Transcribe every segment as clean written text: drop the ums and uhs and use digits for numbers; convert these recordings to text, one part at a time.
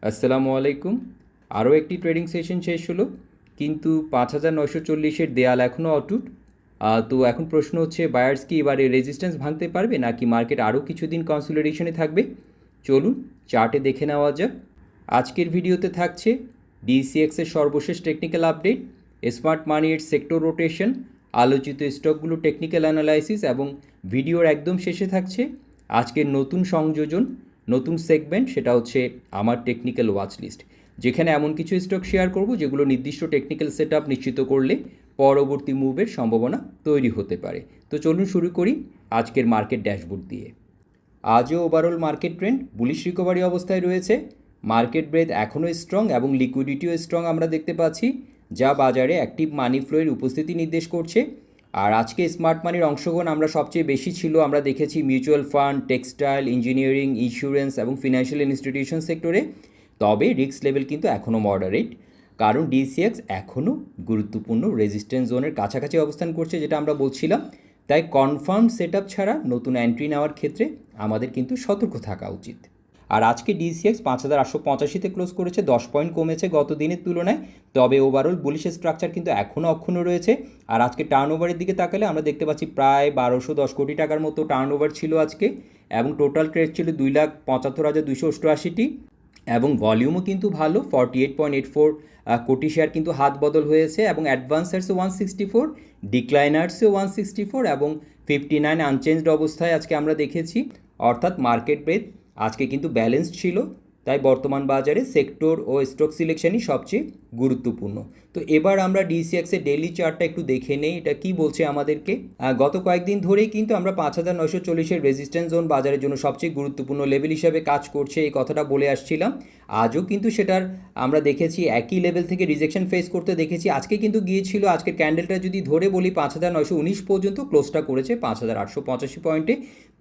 আসসালামু আলাইকুম। আরও একটি ট্রেডিং সেশন শেষ হলো, কিন্তু 5940-এর দেয়াল এখনও অটুট। তো এখন প্রশ্ন হচ্ছে, বায়ার্স কি এবারে রেজিস্ট্যান্স ভাঙতে পারবে নাকি মার্কেট আরও কিছুদিন কনসলিডেশনে থাকবে? চলুন চার্টে দেখে নেওয়া যাক। আজকের ভিডিওতে থাকছে ডিসিএক্সের সর্বশেষ টেকনিক্যাল আপডেট, স্মার্ট মানির সেক্টর রোটেশন, আলোচিত স্টকগুলো টেকনিক্যাল অ্যানালাইসিস এবং ভিডিওর একদম শেষে থাকছে আজকের নতুন সংযোজন, নতুন সেগমেন্ট, সেটা হচ্ছে আমার টেকনিক্যাল ওয়াচ লিস্ট, যেখানে এমন কিছু স্টক শেয়ার করব যেগুলো নির্দিষ্ট টেকনিক্যাল সেট আপ নিশ্চিত করলে পরবর্তী মুভের সম্ভাবনা তৈরি হতে পারে। তো চলুন শুরু করি আজকের মার্কেট ড্যাশবোর্ড দিয়ে। আজও overall market trend bullish recovery অবস্থায় রয়েছে। মার্কেট ব্রেথ এখনও স্ট্রং এবং লিকুইডিটিও স্ট্রং আমরা দেখতে পাচ্ছি, যা বাজারে অ্যাক্টিভ মানি ফ্লোয়ের উপস্থিতি নির্দেশ করছে। আর আজকে স্মার্ট মানির অংশগ্রহণ আমরা সবচেয়ে বেশি ছিল, আমরা দেখেছি mutual fund, textile, engineering, insurance এবং ফিনান্সিয়াল ইনস্টিটিউশন সেক্টরে। তবে রিস্ক লেভেল কিন্তু এখনও মডারেট, কারণ ডিসিএক্স এখনও গুরুত্বপূর্ণ রেজিস্ট্যান্স জোনের কাছাকাছি অবস্থান করছে, যেটা আমরা বলছিলাম। তাই কনফার্ম সেট আপ ছাড়া নতুন এন্ট্রি নেওয়ার ক্ষেত্রে আমাদের কিন্তু সতর্ক থাকা উচিত। আর আজকে ডিসিএক্স 5885-তে ক্লোজ করেছে, 10 পয়েন্ট কমেছে গত দিনের তুলনায়। তবে ওভারঅল বুলিশ স্ট্রাকচার কিন্তু এখনও অক্ষুণ্ণ রয়েছে। আর আজকে টার্নওভারের দিকে তাকালে আমরা দেখতে পাচ্ছি প্রায় 1210 কোটি টাকার মতো টার্নওভার ছিল আজকে, এবং টোটাল ট্রেড ছিল 2,75,288টি, এবং ভলিউমও কিন্তু ভালো, 48.84 কোটি শেয়ার কিন্তু হাত বদল হয়েছে, এবং অ্যাডভান্সার্সে 164, ডিক্লাইনার্সে 164 এবং 59 আনচেঞ্জড অবস্থায় আজকে আমরা দেখেছি। অর্থাৎ মার্কেট ব্রেথ আজকে কিন্তু ব্যালেন্স ছিল। তাই বর্তমান বাজারে সেক্টর ও স্টক সিলেকশনই সবচেয়ে গুরুত্বপূর্ণ। তো এবার আমরা ডিসিএক্সের ডেইলি চার্টটা একটু দেখে নেই, এটা কি বলছে আমাদেরকে। গত কয়েকদিন ধরেই কিন্তু আমরা 5940-এর রেজিস্ট্যান্স জোন বাজারের জন্য সবচেয়ে গুরুত্বপূর্ণ লেভেল হিসাবে কাজ করছে, এই কথাটা বলে আসছিলাম। আজও কিন্তু সেটার আমরা দেখেছি একই লেভেল থেকে রিজেকশন ফেস করতে দেখেছি। আজকে কিন্তু গিয়েছিল, আজকের ক্যান্ডেলটা যদি ধরে বলি 5919 পর্যন্ত ক্লোজটা করেছে 5885 পয়েন্টে।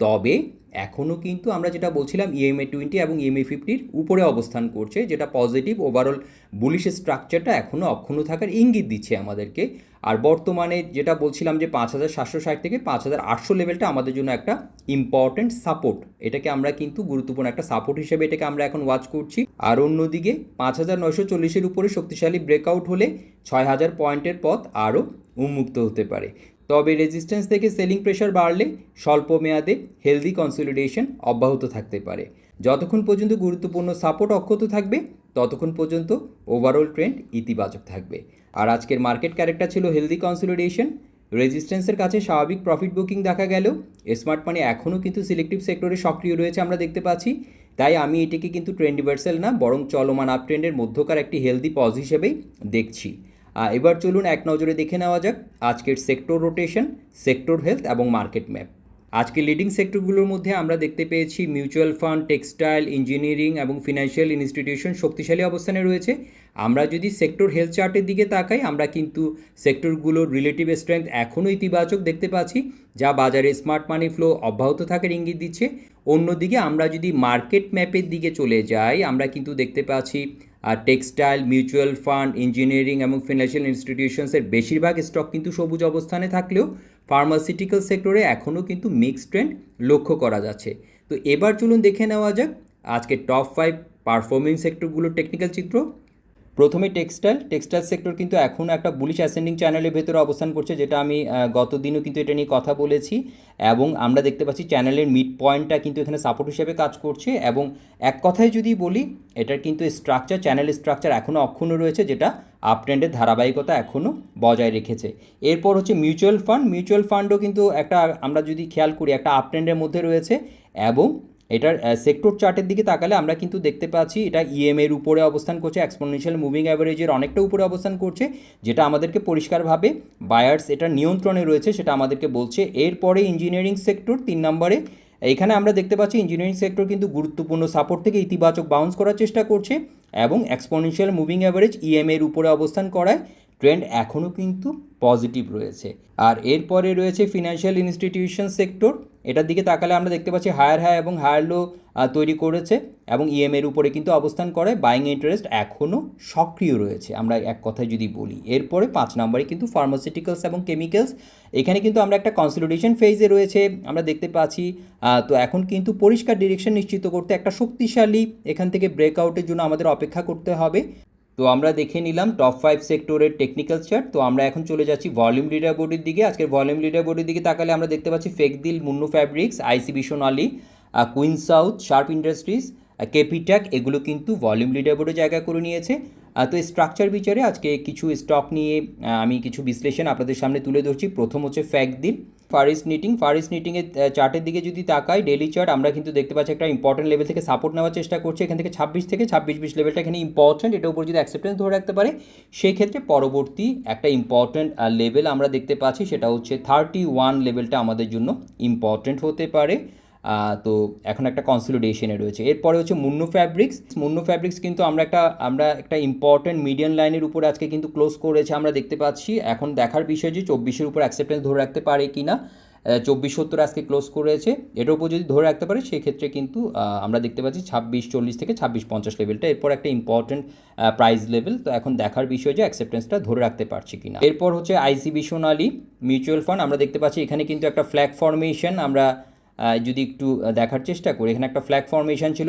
তবে এখনও কিন্তু আমরা যেটা বলছিলাম ইএমএ 20 এবং ইএমএ 50-র উপরে অবস্থান করছে, যেটা পজিটিভ ওভারঅল বুলিশ স্ট্রাকচারটা এখনও অক্ষুণ্ণ থাকার ইঙ্গিত দিচ্ছে আমাদেরকে। আর বর্তমানে যেটা বলছিলাম যে 5760 থেকে 5800 লেভেলটা আমাদের জন্য একটা ইম্পর্টেন্ট সাপোর্ট, এটাকে আমরা কিন্তু গুরুত্বপূর্ণ একটা সাপোর্ট হিসেবে এটাকে আমরা এখন ওয়াচ করছি। আর অন্যদিকে 5940-এর উপরে শক্তিশালী ব্রেকআউট হলে 6000 পয়েন্টের পথ আরও উন্মুক্ত হতে পারে। তবে রেজিস্ট্যান্স থেকে সেলিং প্রেশার বাড়লে স্বল্প মেয়াদে হেলদি কনসলিডেশন অব্যাহত থাকতে পারে। যতক্ষণ পর্যন্ত গুরুত্বপূর্ণ সাপোর্ট অক্ষত থাকবে ততক্ষণ পর্যন্ত ওভারঅল ট্রেন্ড ইতিবাচক থাকবে। আর আজকের মার্কেট ক্যারেক্টার ছিল হেলদি কনসলিডেশন। রেজিস্ট্যান্সের কাছে স্বাভাবিক প্রফিট বুকিং দেখা গেলেও স্মার্ট মানি এখনও কিন্তু সিলেক্টিভ সেক্টরে সক্রিয় রয়েছে আমরা দেখতে পাচ্ছি। তাই আমি এটিকে কিন্তু ট্রেন্ড রিভার্সাল না, বরং চলমান আপ ট্রেন্ডের মধ্যকার একটি হেলদি পজ হিসেবেই দেখছি। এবার চলুন এক নজরে দেখে নেওয়া যাক আজকের সেক্টর রোটেশন, সেক্টর হেলথ এবং মার্কেট ম্যাপ। আজকে লিডিং সেক্টরগুলোর মধ্যে আমরা দেখতে পেয়েছি মিউচুয়াল ফান্ড, টেক্সটাইল, ইঞ্জিনিয়ারিং এবং ফিনান্সিয়াল ইনস্টিটিউশন শক্তিশালী অবস্থানে রয়েছে। আমরা যদি সেক্টর হেলথ চার্টের দিকে তাকাই, আমরা কিন্তু সেক্টরগুলোর রিলেটিভ স্ট্রেংথ এখনও ইতিবাচক দেখতে পাচ্ছি, যা বাজারে স্মার্ট মানি ফ্লো অব্যাহত থাকার ইঙ্গিত দিচ্ছে। অন্যদিকে আমরা যদি মার্কেট ম্যাপের দিকে চলে যাই, আমরা কিন্তু দেখতে পাচ্ছি টেক্সটাইল, মিউচুয়াল ফান্ড, ইঞ্জিনিয়ারিং এবং ফিনান্সিয়াল ইনস্টিটিউশনসের বেশিরভাগ স্টক কিন্তু সবুজ অবস্থানে থাকলেও ফার্মাসিউটিক্যাল সেক্টরে এখনও কিন্তু মিক্সড ট্রেন্ড লক্ষ্য করা যাচ্ছে। তো এবার চলুন দেখে নেওয়া যাক আজকে টপ 5 পারফর্মিং সেক্টরগুলোর টেকনিক্যাল চিত্র। প্রথমে টেক্সটাইল সেক্টর কিন্তু এখনও একটা বুলিশ অ্যাসেন্ডিং চ্যানেলের ভেতরে অবস্থান করছে, যেটা আমি গত দিনও কিন্তু এটা নিয়ে কথা বলেছি। এবং আমরা দেখতে পাচ্ছি চ্যানেলের মিড পয়েন্টটা কিন্তু এখানে সাপোর্ট হিসেবে কাজ করছে। এবং এক কথায় যদি বলি, এটার কিন্তু চ্যানেল স্ট্রাকচার এখনও অক্ষুণ্ণ রয়েছে, যেটা আপ ট্রেন্ডের ধারাবাহিকতা এখনও বজায় রেখেছে। এরপর হচ্ছে মিউচুয়াল ফান্ডও কিন্তু একটা, আমরা যদি খেয়াল করি, একটা আপ ট্রেন্ডের মধ্যে রয়েছে। এবং এটার সেক্টর চার্টের দিকে তাকালে আমরা কিন্তু দেখতে পাচ্ছি এটা ইএমএর উপরে অবস্থান করছে, এক্সপোনেনশিয়াল মুভিং অ্যাভারেজের অনেকটা উপরে অবস্থান করছে, যেটা আমাদেরকে পরিষ্কারভাবে বায়ার্স এটা নিয়ন্ত্রণে রয়েছে সেটা আমাদেরকে বলছে। এরপরে ইঞ্জিনিয়ারিং সেক্টর 3 নম্বরে, এখানে আমরা দেখতে পাচ্ছি ইঞ্জিনিয়ারিং সেক্টর কিন্তু গুরুত্বপূর্ণ সাপোর্ট থেকে ইতিবাচক বাউন্স করার চেষ্টা করছে, এবং এক্সপোনেনশিয়াল মুভিং অ্যাভারেজ ইএমএর উপরে অবস্থান করায় ট্রেন্ড এখনও কিন্তু পজিটিভ রয়েছে। আর এরপরে রয়েছে ফিনান্সিয়াল ইনস্টিটিউশন সেক্টর, এটার দিকে তাকালে আমরা দেখতে পাচ্ছি হায়ার হাই এবং হায়ার লো তৈরি করেছে এবং ইএমের উপরে কিন্তু অবস্থান করে, বাইং ইন্টারেস্ট এখনও সক্রিয় রয়েছে আমরা এক কথায় যদি বলি। এরপরে 5 নম্বরে কিন্তু ফার্মাসিউটিক্যালস এবং কেমিক্যালস, এখানে কিন্তু আমরা একটা কনসলিডেশন ফেজে রয়েছে আমরা দেখতে পাচ্ছি। তো এখন কিন্তু পরিষ্কার ডিরেকশন নিশ্চিত করতে একটা শক্তিশালী এখান থেকে ব্রেকআউটের জন্য আমাদের অপেক্ষা করতে হবে। তো আমরা দেখে নিলাম টপ 5 সেক্টরের টেকনিক্যাল চার্ট। তো আমরা এখন চলে যাচ্ছি ভলিউম লিডার বোর্ডের দিকে। আজকের ভলিউম লিডার বোর্ডের দিকে তাকালে আমরা দেখতে পাচ্ছি ফেকদিল, মুন্নু ফ্যাব্রিক্স, আইসিবি সোনালী, কুইন সাউথ, শার্প ইন্ডাস্ট্রিজ, কেপিট্যাক, এগুলো কিন্তু ভলিউম লিডার বোর্ডে জায়গা করে নিয়েছে। তো স্ট্রাকচার বিচারে আজকে কিছু স্টক নিয়ে আমি কিছু বিশ্লেষণ আপনাদের সামনে তুলে ধরছি। প্রথম হচ্ছে ফ্যাকদিল। ফারিস নিটিংয়ের চার্টের দিকে যদি তাকাই, ডেলি চার্ট, আমরা কিন্তু দেখতে পাচ্ছি একটা ইম্পর্টেন্ট লেভেল থেকে সাপোর্ট নেওয়ার চেষ্টা করছে। এখান থেকে 26 লেভেলটা এখানে ইম্পর্টেন্ট, এটার উপর যদি অ্যাকসেপ্টেন্স ধরে রাখতে পারে সেই ক্ষেত্রে পরবর্তী একটা ইম্পর্টেন্ট লেভেল আমরা দেখতে পাচ্ছি, সেটা হচ্ছে 31 লেভেলটা আমাদের জন্য ইম্পর্টেন্ট হতে পারে। তো এখন একটা কনসলিডেশনে রয়েছে। এরপরে হচ্ছে মুন্নু ফ্যাব্রিক্স কিন্তু আমরা একটা ইম্পর্টেন্ট মিডিয়ান লাইনের উপরে আজকে কিন্তু ক্লোজ করেছে আমরা দেখতে পাচ্ছি। এখন দেখার বিষয় যে 24-এর উপর অ্যাকসেপ্টেন্স ধরে রাখতে পারে কি না। 2470 আজকে ক্লোজ করেছে, এটার উপর যদি ধরে রাখতে পারে সেক্ষেত্রে কিন্তু আমরা দেখতে পাচ্ছি 2640 থেকে 2650 লেভেলটা এরপর একটা ইম্পর্টেন্ট প্রাইস লেভেল। তো এখন দেখার বিষয় যে অ্যাকসেপ্টেন্সটা ধরে রাখতে পারছি কিনা। এরপর হচ্ছে আইসিবি সোনালী মিউচুয়াল ফান্ড, আমরা দেখতে পাচ্ছি এখানে কিন্তু একটা ফ্ল্যাগ ফরমেশন আমরা যদি একটু দেখার চেষ্টা করি, এখানে একটা ফ্ল্যাগ ফরমেশন ছিল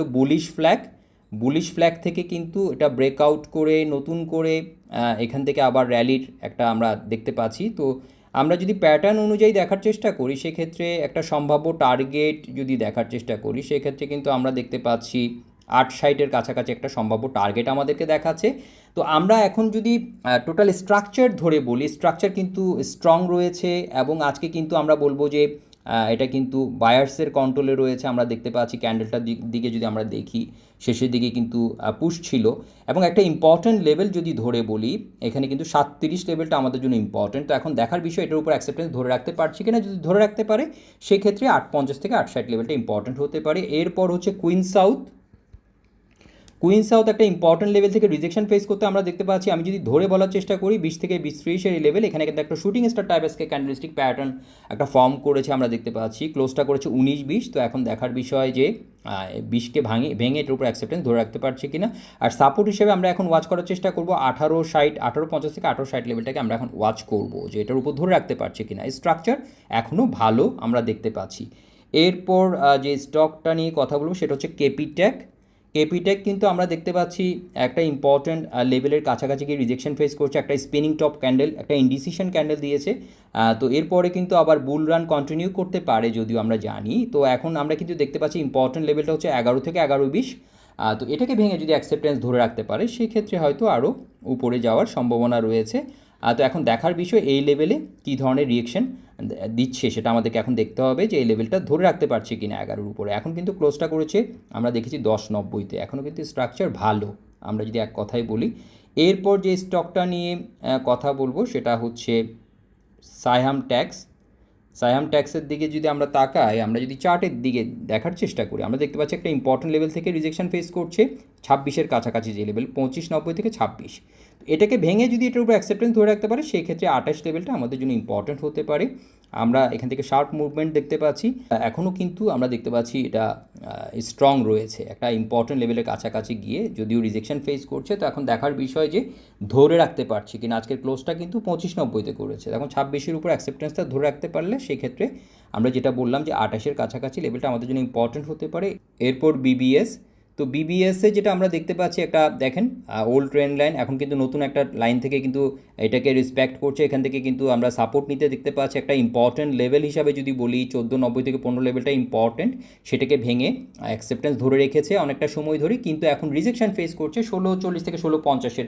বুলিশ ফ্ল্যাগ থেকে কিন্তু এটা ব্রেকআউট করে নতুন করে এখান থেকে আবার র্যালির একটা আমরা দেখতে পাচ্ছি। তো আমরা যদি প্যাটার্ন অনুযায়ী দেখার চেষ্টা করি সেক্ষেত্রে একটা সম্ভাব্য টার্গেট যদি দেখার চেষ্টা করি সেক্ষেত্রে কিন্তু আমরা দেখতে পাচ্ছি 860-এর কাছাকাছি একটা সম্ভাব্য টার্গেট আমাদেরকে দেখাচ্ছে। তো আমরা এখন যদি টোটাল স্ট্রাকচার ধরে বলি, স্ট্রাকচার কিন্তু স্ট্রং রয়েছে এবং আজকে কিন্তু আমরা বলবো যে এটা কিন্তু বায়ার্সের কন্ট্রোলে রয়েছে। আমরা দেখতে পাচ্ছি ক্যান্ডেলটার দিকে যদি আমরা দেখি শেষের দিকে কিন্তু পুশ ছিল এবং একটা ইম্পর্ট্যান্ট লেভেল যদি ধরে বলি এখানে কিন্তু 37 লেভেলটা আমাদের জন্য ইম্পর্ট্যান্ট। তো এখন দেখার বিষয় এটার উপর অ্যাকসেপ্টেন্স ধরে রাখতে পারছি কিনা, যদি ধরে রাখতে পারে সেক্ষেত্রে 850 থেকে 860 লেভেলটা ইম্পর্ট্যান্ট হতে পারে। এরপর হচ্ছে কুইন সাউথ একটা ইম্পর্টেন্ট লেভেল থেকে রিজেকশন ফেস করতে আমরা দেখতে পাচ্ছি। আমি যদি ধরে বলার চেষ্টা করি 20 থেকে 20-30 এই লেভেল, এখানে কিন্তু একটা শুটিং স্টার টাইপ আজকে ক্যান্ডেলস্টিক প্যাটার্ন একটা ফর্ম করেছে আমরা দেখতে পাচ্ছি, ক্লোজটা করেছে 19-20। তো এখন দেখার বিষয় যে 20কে ভেঙে এটার উপর অ্যাকসেপ্টেন্স ধরে রাখতে পারছি কিনা। আর সাপোর্ট হিসেবে আমরা এখন ওয়াচ করার চেষ্টা করবো 1850 থেকে 1860 লেভেলটাকে আমরা এখন ওয়াচ করবো যে এটার উপর ধরে রাখতে পারছি কিনা। স্ট্রাকচার এখনও ভালো আমরা দেখতে পাচ্ছি। এরপর যে স্টকটা নিয়ে কথা বলবো সেটা হচ্ছে কেপিট্যাক কিন্তু আমরা দেখতে পাচ্ছি একটা ইম্পর্ট্যান্ট লেভেলের কাছাকাছি গিয়ে রিজেকশন ফেস করছে, একটা স্পিনিং টপ ক্যান্ডেল, একটা ইনডিসিশন ক্যান্ডেল দিয়েছে। তো এরপরে কিন্তু আবার বুল রান কন্টিনিউ করতে পারে যদিও আমরা জানি। তো এখন আমরা কিন্তু দেখতে পাচ্ছি ইম্পর্ট্যান্ট লেভেলটা হচ্ছে 11 থেকে 1120। তো এটাকে ভেঙে যদি অ্যাকসেপ্টেন্স ধরে রাখতে পারে সেক্ষেত্রে হয়তো আরও উপরে যাওয়ার সম্ভাবনা রয়েছে। তো এখন দেখার বিষয় এই লেভেলে কী ধরনের রিয়েকশন দিচ্ছে সেটা আমাদেরকে এখন দেখতে হবে যে এই লেভেলটা ধরে রাখতে পারছে কিনা 11-র উপরে। এখন কিন্তু ক্লোজটা করেছে আমরা দেখেছি 1090-তে, এখনও কিন্তু স্ট্রাকচার ভালো আমরা যদি এক কথায় বলি। এরপর যে স্টকটা নিয়ে কথা বলবো সেটা হচ্ছে সাইহাম ট্যাক্সের দিকে যদি আমরা তাকাই, আমরা যদি চার্টের দিকে দেখার চেষ্টা করি আমরা দেখতে পাচ্ছি একটা ইম্পর্টেন্ট লেভেল থেকে রিজেকশন ফেস করছে 26-এর কাছাকাছি যে লেভেল 2590 থেকে 26। এটাকে ভেঙে যদি এটার উপর অ্যাকসেপ্টেন্স ধরে রাখতে পারে সেই ক্ষেত্রে 28 লেভেলটা আমাদের জন্য ইম্পর্টেন্ট হতে পারে। আমরা এখান থেকে শার্প মুভমেন্ট দেখতে পাচ্ছি, এখনও কিন্তু আমরা দেখতে পাচ্ছি এটা স্ট্রং রয়েছে একটা ইম্পর্টেন্ট লেভেলের কাছাকাছি গিয়ে যদিও রিজেকশন ফেস করছে। তো এখন দেখার বিষয় যে ধরে রাখতে পারছি কিনা। আজকের ক্লোজটা কিন্তু 2590-তে করেছে, এখন 26-এর উপর অ্যাকসেপ্টেন্সটা ধরে রাখতে পারলে সেই ক্ষেত্রে আমরা যেটা বললাম যে 28-এর কাছাকাছি লেভেলটা আমাদের জন্য ইম্পর্টেন্ট হতে পারে। এরপর তো বিবিএসে যেটা আমরা দেখতে পাচ্ছি একটা দেখেন ওল্ড ট্রেন্ড লাইন, এখন কিন্তু নতুন একটা লাইন থেকে কিন্তু এটাকে রেসপেক্ট করছে, এখান থেকে কিন্তু আমরা সাপোর্ট নিতে দেখতে পাচ্ছি। একটা ইম্পর্টেন্ট লেভেল হিসাবে যদি বলি 1490 থেকে 15 লেভেলটা ইম্পর্টেন্ট, সেটাকে ভেঙে অ্যাকসেপ্টেন্স ধরে রেখেছে অনেকটা সময় ধরে, কিন্তু এখন রিজেকশন ফেস করছে 1640 থেকে 1650-এর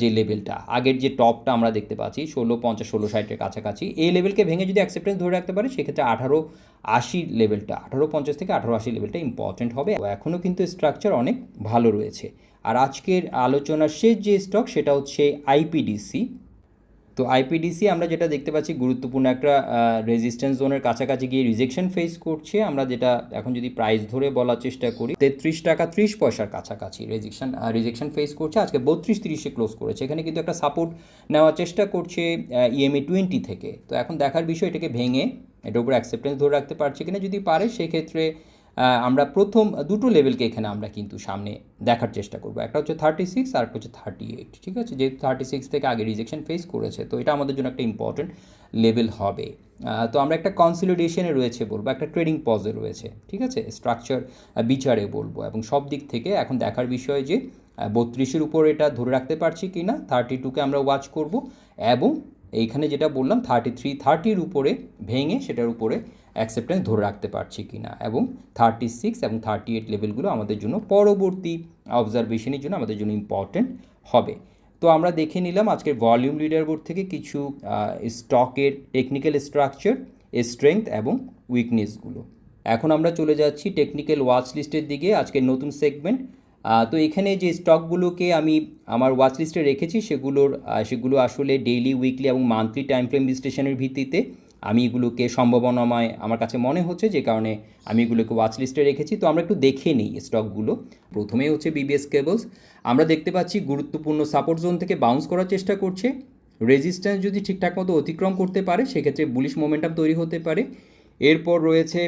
যে লেভেলটা, আগের যে টপটা আমরা দেখতে পাচ্ছি 1650 1660-এর কাছাকাছি, এই লেভেলকে ভেঙে যদি অ্যাকসেপ্টেন্স ধরে রাখতে পারে সেক্ষেত্রে 1880 লেভেলটা 1850 থেকে 1880 লেভেলটা ইম্পর্টেন্ট হবে। এখনও কিন্তু স্ট্রাকচার অনেক ভালো রয়েছে। আর আজকের আলোচনার শেষ যে স্টক সেটা হচ্ছে আইপিডিসি। তো আইপিডিসি আমরা যেটা দেখতে পাচ্ছি গুরুত্বপূর্ণ একটা রেজিস্ট্যান্স জোনের কাছাকাছি গিয়ে রিজেকশন ফেস করছে। আমরা যেটা এখন যদি প্রাইস ধরে বলার চেষ্টা করি 33 টাকা 30 পয়সার কাছাকাছি রিজেকশন ফেস করছে। আজকে 32-30-এ ক্লোজ করেছে, এখানে কিন্তু একটা সাপোর্ট নেওয়ার চেষ্টা করছে ইএমএ 20 থেকে। তো এখন দেখার বিষয় এটাকে ভেঙে এটার উপর অ্যাকসেপ্টেন্স ধরে রাখতে পারছে কিনা, যদি পারে সেক্ষেত্রে আমরা প্রথম দুটো লেভেলকে এখানে আমরা কিন্তু সামনে দেখার চেষ্টা করব। একটা হচ্ছে 36 আর একটা হচ্ছে 38, ঠিক আছে? যেহেতু 36 থেকে আগে রিজেকশন ফেস করেছে, তো এটা আমাদের জন্য একটা ইম্পর্টেন্ট লেভেল হবে। তো আমরা একটা কনসলিডেশনে রয়েছে বলবো, একটা ট্রেডিং পজে রয়েছে, ঠিক আছে? স্ট্রাকচার বিচারে বলবো, এবং সব দিক থেকে এখন দেখার বিষয় যে 32-এর উপর এটা ধরে রাখতে পারছি কি না। 32কে আমরা ওয়াচ করব, এবং এইখানে যেটা বললাম 33-30-র উপরে ভেঙে সেটার উপরে অ্যাকসেপ্টেন্স ধরে রাখতে পারছি কি না, এবং 36 এবং 38 লেভেলগুলো আমাদের জন্য পরবর্তী অবজারভেশনের জন্য আমাদের জন্য ইম্পর্টেন্ট হবে। তো আমরা দেখে নিলাম আজকের ভলিউম লিডার বোর্ড থেকে কিছু স্টকের টেকনিক্যাল স্ট্রাকচার, স্ট্রেংথ এবং উইকনেসগুলো। এখন আমরা চলে যাচ্ছি টেকনিক্যাল ওয়াচ লিস্টের দিকে, আজকের নতুন সেগমেন্ট। তো এখানে যে স্টকগুলোকে আমি আমার ওয়াচ লিস্টে রেখেছি সেগুলো আসলে ডেইলি, উইকলি এবং মান্থলি টাইম ফ্রেম বিশ্লেষণের ভিত্তিতে আমি এগুলোকে সম্ভাবনাময় আমার কাছে মনে হচ্ছে, যে কারণে আমি এগুলোকে ওয়াচ লিস্টে রেখেছি। তো আমরা একটু দেখে নিই স্টকগুলো। প্রথমেই হচ্ছে বিবিএস কেবলস। আমরা দেখতে পাচ্ছি গুরুত্বপূর্ণ সাপোর্ট জোন থেকে বাউন্স করার চেষ্টা করছে। রেজিস্ট্যান্স যদি ঠিকঠাক মতো অতিক্রম করতে পারে সেক্ষেত্রে বুলিশ মোমেন্টাম তৈরি হতে পারে। এরপর রয়েছে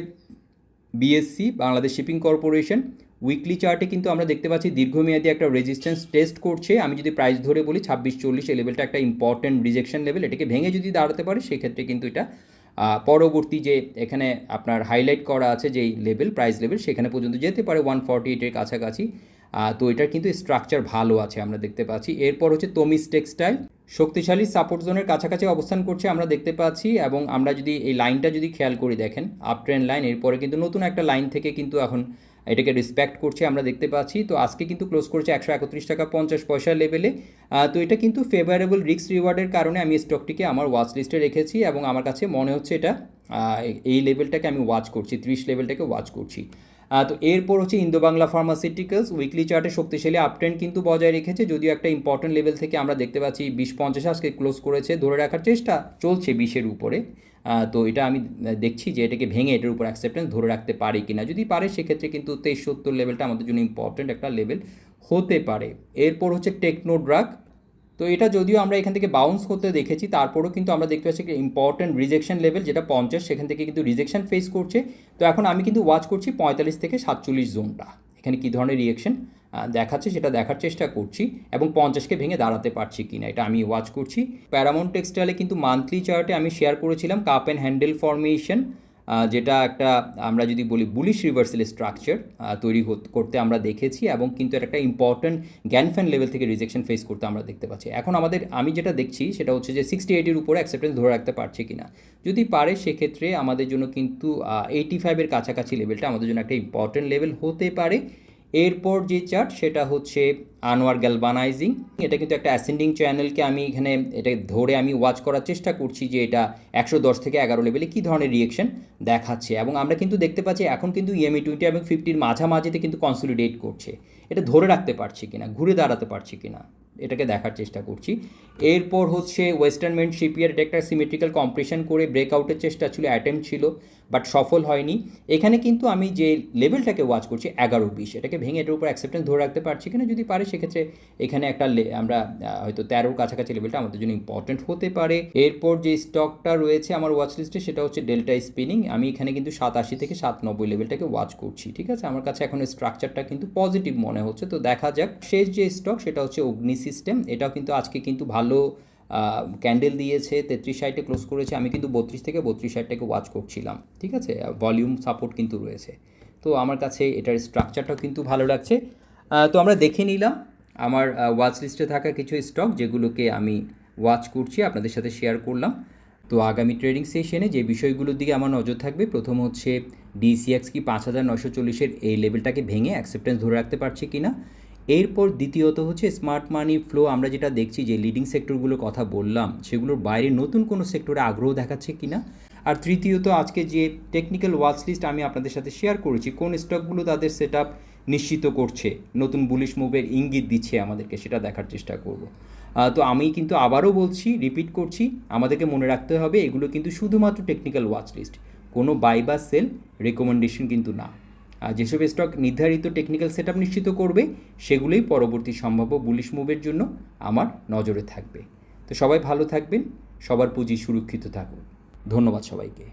BSc, Bangladesh shipping corporation. Weekly চার্টে কিন্তু আমরা দেখতে পাচ্ছি দীর্ঘমেয়াদী একটা রেজিস্ট্যান্স টেস্ট করছে। আমি যদি প্রাইস ধরে বলি 26-40, এই লেভেলটা একটা ইম্পর্টেন্ট রিজেকশন লেভেল। এটাকে ভেঙে যদি দাঁড়াতে পারে সেক্ষেত্রে কিন্তু এটা পরবর্তী যে এখানে আপনার হাইলাইট করা আছে যেই লেভেল, প্রাইস লেভেল, সেখানে পর্যন্ত যেতে পারে 148-এর কাছাকাছি। তো এটার কিন্তু স্ট্রাকচার ভালো আছে আমরা দেখতে পাচ্ছি। এরপর হচ্ছে তমিজ টেক্সটাইল, শক্তিশালী সাপোর্ট জোনের কাছাকাছি অবস্থান করছে আমরা দেখতে পাচ্ছি, এবং আমরা যদি এই লাইনটা যদি খেয়াল করি দেখেন আপ ট্রেন্ড লাইন, এরপরে কিন্তু নতুন একটা লাইন থেকে কিন্তু এখন এটাকে রেসপেক্ট করছে আমরা দেখতে পাচ্ছি। তো আজকে কিন্তু ক্লোজ করছে 131 টাকা 50 পয়সা লেভেলে। তো এটা কিন্তু ফেভারেবল রিস্ক রিওয়ার্ডের কারণে আমি স্টকটিকে আমার ওয়াচ লিস্টে রেখেছি, এবং আমার কাছে মনে হচ্ছে এটা এই লেভেলটাকে আমি ওয়াচ করছি, 30 লেভেলটাকে ওয়াচ করছি। তো এরপর হচ্ছে ইন্দো বাংলা ফার্মাসিউটিক্যালস। উইকলি চার্টে শক্তিশালী আপট্রেন্ড কিন্তু বজায় রেখেছে, যদিও একটা ইম্পর্টেন্ট লেভেল থেকে আমরা দেখতে পাচ্ছি 20-50 আজকে ক্লোজ করেছে, ধরে রাখার চেষ্টা চলছে 20-এর উপরে। তো এটা আমি দেখছি যে এটাকে ভেঙে এটার উপর অ্যাকসেপ্টেন্স ধরে রাখতে পারে কি না। যদি পারে সেক্ষেত্রে কিন্তু 23-70 লেভেলটা আমাদের জন্য ইম্পর্টেন্ট একটা লেভেল হতে পারে। এরপর হচ্ছে টেকনো ড্রাগ। তো এটা যদিও আমরা এখান থেকে বাউন্স করতে দেখেছি, তারপরেও কিন্তু আমরা দেখতে পাচ্ছি একটা ইম্পর্টেন্ট রিজেকশন লেভেল যেটা 50, সেখান থেকে কিন্তু রিজেকশন ফেস করছে। তো এখন আমি কিন্তু ওয়াচ করছি 45 থেকে 47 জোনটা, এখানে কী ধরনের রিয়েকশন দেখাচ্ছে সেটা দেখার চেষ্টা করছি, এবং 50কে ভেঙে দাঁড়াতে পারছি কি না এটা আমি ওয়াচ করছি। প্যারামাউন্ট টেক্সটাইলে কিন্তু মান্থলি চার্টে আমি শেয়ার করেছিলাম কাপ অ্যান্ড হ্যান্ডেল ফরমেশন, যেটা একটা আমরা যদি বলি বুলিশ রিভার্সাল স্ট্রাকচার তৈরি করতে আমরা দেখেছি, এবং কিন্তু এটা একটা ইম্পর্টেন্ট গ্যানফ্যান লেভেল থেকে রিজেকশন ফেস করতে আমরা দেখতে পাচ্ছি। এখন আমি যেটা দেখছি সেটা হচ্ছে যে 68-এর উপরে অ্যাকসেপ্টেন্স ধরে রাখতে পারছে কি না। যদি পারে সেক্ষেত্রে আমাদের জন্য কিন্তু 85-এর কাছাকাছি লেভেলটা আমাদের জন্য একটা ইম্পর্টেন্ট লেভেল হতে পারে। এরপর যে চার্ট সেটা হচ্ছে আনোয়ার গ্যালভানাইজিং। এটা কিন্তু একটা অ্যাসেন্ডিং চ্যানেলকে আমি এখানে এটা ধরে আমি ওয়াচ করার চেষ্টা করছি যে এটা 110 থেকে 11 লেভেলে কী ধরনের রিয়েকশন দেখাচ্ছে, এবং আমরা কিন্তু দেখতে পাচ্ছি এখন কিন্তু EMA 20 এবং 50-র মাঝামাঝিতে কিন্তু কনসলিডেট করছে। এটা ধরে রাখতে পারছি কিনা, ঘুরে দাঁড়াতে পারছি কিনা, এটাকে দেখার চেষ্টা করছি। এরপর হচ্ছে ওয়েস্টার্ন মেন্ট শিপইয়ার্ড, এটা একটা সিমেট্রিক্যাল কম্প্রেশন করে ব্রেকআউটের চেষ্টা ছিল, অ্যাটেম্প ছিল, বাট সফল হয়নি। এখানে কিন্তু আমি যে লেভেলটাকে ওয়াচ করছি 11-20, এটাকে ভেঙে এটার উপর অ্যাকসেপ্টেন্স ধরে রাখতে পারছি কিনা। যদি পারে সেক্ষেত্রে এখানে একটা আমরা হয়তো 13-র কাছাকাছি লেভেলটা আমাদের জন্য ইম্পর্টেন্ট হতে পারে। এরপর যে স্টকটা রয়েছে আমার ওয়াচ লিস্টে সেটা হচ্ছে ডেল্টা স্পিনিং। আমি এখানে কিন্তু 87 থেকে 97 লেভেলটাকে ওয়াচ করছি, ঠিক আছে? আমার কাছে এখন স্ট্রাকচারটা কিন্তু পজিটিভ মনে হচ্ছে, তো দেখা যাক। শেষ যে স্টক সেটা হচ্ছে অগ্নি সিস্টেম। এটাও কিন্তু আজকে কিন্তু ভালো ক্যান্ডেল দিয়েছে, 33-60-এ ক্লোজ করেছে। আমি কিন্তু 32 থেকে 32-60-টাকে ওয়াচ করছিলাম, ঠিক আছে? ভলিউম সাপোর্ট কিন্তু রয়েছে, তো আমার কাছে এটার স্ট্রাকচারটাও কিন্তু ভালো লাগছে। তো আমরা দেখে নিলাম আমার ওয়াচ লিস্টে থাকা কিছু স্টক যেগুলোকে আমি ওয়াচ করছি, আপনাদের সাথে শেয়ার করলাম। তো আগামী ট্রেডিং সেশনে যে বিষয়গুলোর দিকে আমার নজর থাকবে, প্রথম হচ্ছে ডিসিএক্স কি 5940-এর এই লেভেলটাকে ভেঙে অ্যাকসেপ্টেন্স ধরে রাখতে পারছে কি না। এরপর দ্বিতীয়ত হচ্ছে স্মার্ট মানি ফ্লো। আমরা যেটা দেখছি যে লিডিং সেক্টরগুলোর কথা বললাম সেগুলোর বাইরে নতুন কোনো সেক্টরে আগ্রহ দেখাচ্ছে কি না। আর তৃতীয়ত আজকে যে টেকনিক্যাল ওয়াচ লিস্ট আমি আপনাদের সাথে শেয়ার করেছি, কোন স্টকগুলো তাদের সেট আপ নিশ্চিত করছে, নতুন বুলিশ মুভের ইঙ্গিত দিচ্ছে আমাদেরকে, সেটা দেখার চেষ্টা করব। তো আমি কিন্তু আবারও বলছি, রিপিট করছি, আমাদেরকে মনে রাখতে হবে এগুলো কিন্তু শুধুমাত্র টেকনিক্যাল ওয়াচ লিস্ট, কোনো বাই বা সেল রেকমেন্ডেশন কিন্তু না। যেসব স্টক নির্ধারিত টেকনিক্যাল সেট আপ নিশ্চিত করবে সেগুলোই পরবর্তী সম্ভাব্য বুলিশ মুভের জন্য আমার নজরে থাকবে। তো সবাই ভালো থাকবেন, সবার পুঁজি সুরক্ষিত থাকুক। ধন্যবাদ সবাইকে।